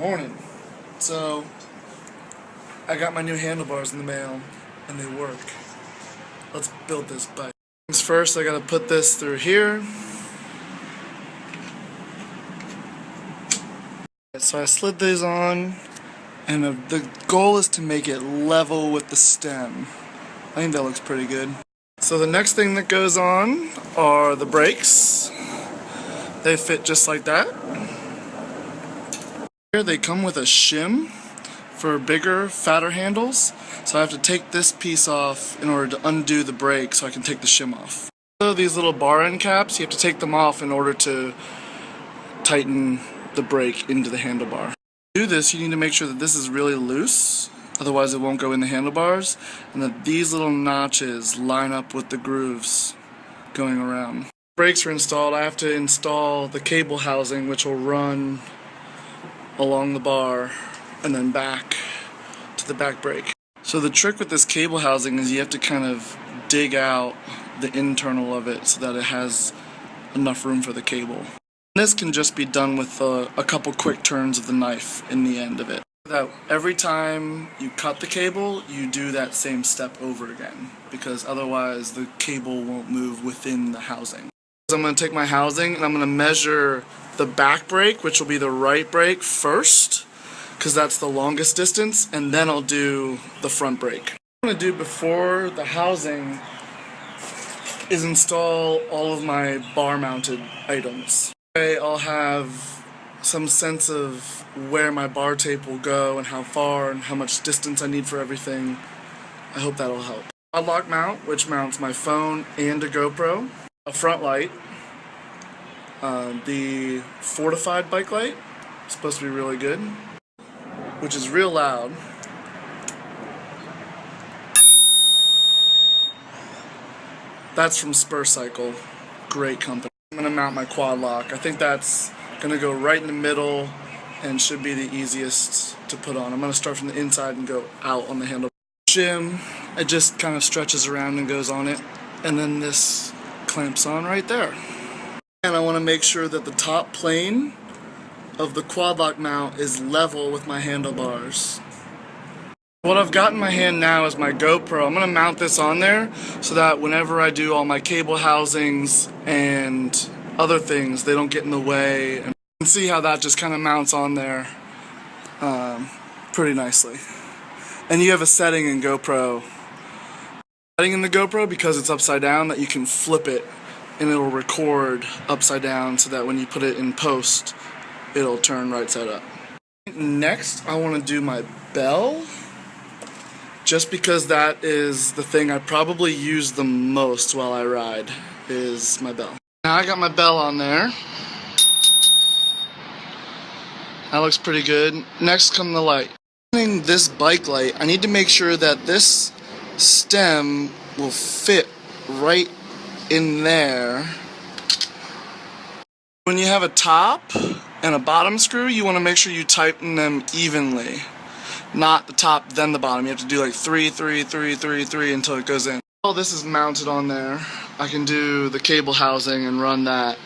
Morning. So, I got my new handlebars in the mail, and they work. Let's build this bike. First, I gotta put this through here. So I slid these on, and the goal is to make it level with the stem. I think that looks pretty good. So the next thing that goes on are the brakes. They fit just like that. Here they come with a shim for bigger, fatter handles. So I have to take this piece off in order to undo the brake so I can take the shim off. So these little bar end caps, you have to take them off in order to tighten the brake into the handlebar. To do this, you need to make sure that this is really loose, otherwise it won't go in the handlebars, and that these little notches line up with the grooves going around. Brakes are installed. I have to install the cable housing, which will run along the bar and then back to the back brake. So the trick with this cable housing is you have to kind of dig out the internal of it so that it has enough room for the cable. This can just be done with a couple quick turns of the knife in the end of it. That every time you cut the cable, you do that same step over again, because otherwise the cable won't move within the housing. So I'm going to take my housing and I'm going to measure the back brake, which will be the right brake first, because that's the longest distance, and then I'll do the front brake. What I'm going to do before the housing is install all of my bar mounted items. I'll have some sense of where my bar tape will go and how far and how much distance I need for everything. I hope that'll help. A lock mount, which mounts my phone and a GoPro. A front light. The fortified bike light, supposed to be really good, which is real loud. That's from Spur Cycle, great company. I'm going to mount my quad lock. I think that's going to go right in the middle and should be the easiest to put on. I'm going to start from the inside and go out on the handle. Shim, it just kind of stretches around and goes on it, and then this clamps on right there. And I want to make sure that the top plane of the quad lock mount is level with my handlebars. What I've got in my hand now is my GoPro. I'm going to mount this on there so that whenever I do all my cable housings and other things, they don't get in the way. And you can see how that just kind of mounts on there pretty nicely. And you have a setting in GoPro. Setting in the GoPro, because it's upside down, that you can flip it and it'll record upside down so that when you put it in post, it'll turn right side up. Next, I want to do my bell. Just because that is the thing I probably use the most while I ride, is my bell. Now I got my bell on there. That looks pretty good. Next come the light. Using this bike light, I need to make sure that this stem will fit right in there. When you have a top and a bottom screw, you want to make sure you tighten them evenly. Not the top, then the bottom. You have to do like 3, 3, 3, 3, 3 until it goes in. While this is mounted on there, I can do the cable housing and run that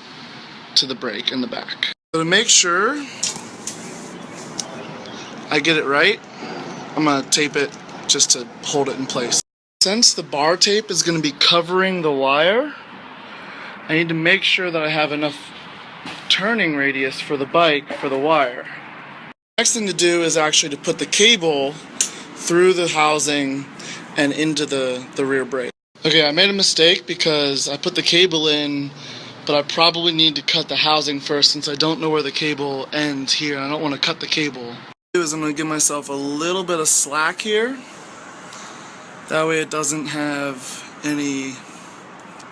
to the brake in the back. So to make sure I get it right, I'm going to tape it just to hold it in place. Since the bar tape is going to be covering the wire, I need to make sure that I have enough turning radius for the bike for the wire. Next thing to do is actually to put the cable through the housing and into the rear brake. Okay, I made a mistake because I put the cable in, but I probably need to cut the housing first since I don't know where the cable ends here and I don't want to cut the cable. What I'm going to do is I'm going to give myself a little bit of slack here. That way it doesn't have any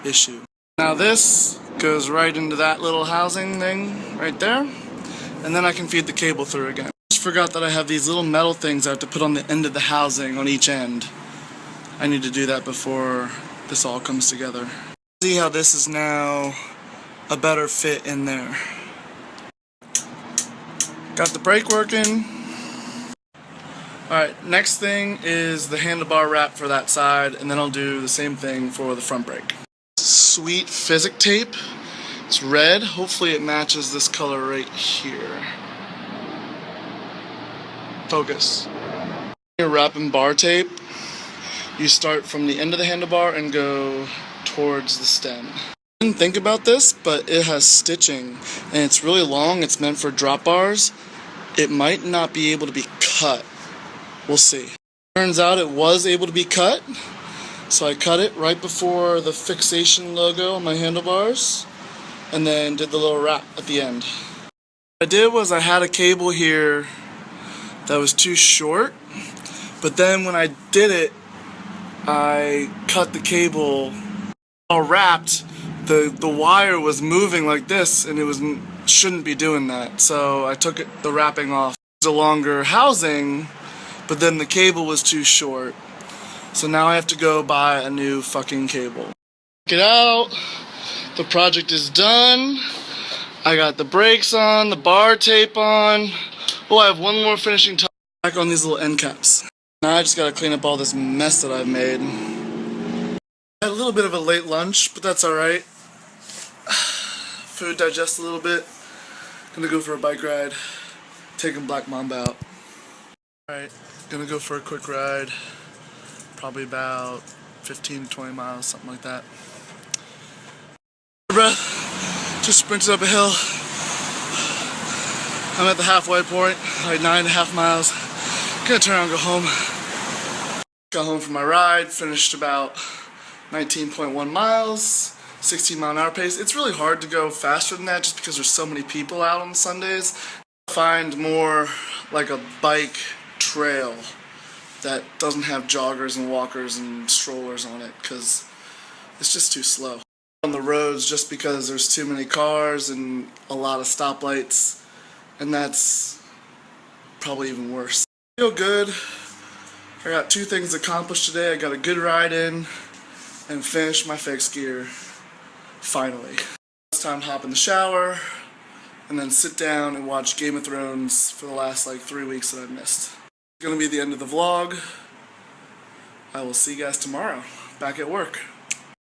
issue. Now this goes right into that little housing thing right there, and then I can feed the cable through again. Forgot that I have these little metal things I have to put on the end of the housing on each end. I need to do that before this all comes together. See how this is now a better fit in there. Got the brake working. Alright, next thing is the handlebar wrap for that side, and then I'll do the same thing for the front brake. Sweet physic tape. It's red. Hopefully it matches this color right here. Focus. You're wrapping bar tape. You start from the end of the handlebar and go towards the stem. I didn't think about this, but it has stitching and it's really long. It's meant for drop bars. It might not be able to be cut. We'll see. Turns out it was able to be cut. So I cut it right before the fixation logo on my handlebars and then did the little wrap at the end. What I did was I had a cable here that was too short, but then when I did it, I cut the cable all wrapped. The wire was moving like this and it shouldn't be doing that. So I took the wrapping off. It was a longer housing, but then the cable was too short. So now I have to go buy a new fucking cable. Check it out. The project is done. I got the brakes on, the bar tape on. Oh, I have one more finishing touch back on these little end caps. Now I just gotta clean up all this mess that I've made. I had a little bit of a late lunch, but that's alright. Food digests a little bit. Gonna go for a bike ride. Taking Black Mamba out. Alright, gonna go for a quick ride. Probably about 15 to 20 miles, something like that. Breath. Just sprinted up a hill. I'm at the halfway point, like 9.5 miles. Gonna turn around and go home. Got home from my ride, finished about 19.1 miles, 16-mile-an-hour pace. It's really hard to go faster than that just because there's so many people out on Sundays. I find more like a bike trail that doesn't have joggers and walkers and strollers on it because it's just too slow. On the roads just because there's too many cars and a lot of stoplights, and that's probably even worse. I feel good. I got 2 things accomplished today. I got a good ride in and finished my fixed gear, finally. It's time to hop in the shower and then sit down and watch Game of Thrones for the last like 3 weeks that I've missed. It's gonna be the end of the vlog. I will see you guys tomorrow, back at work.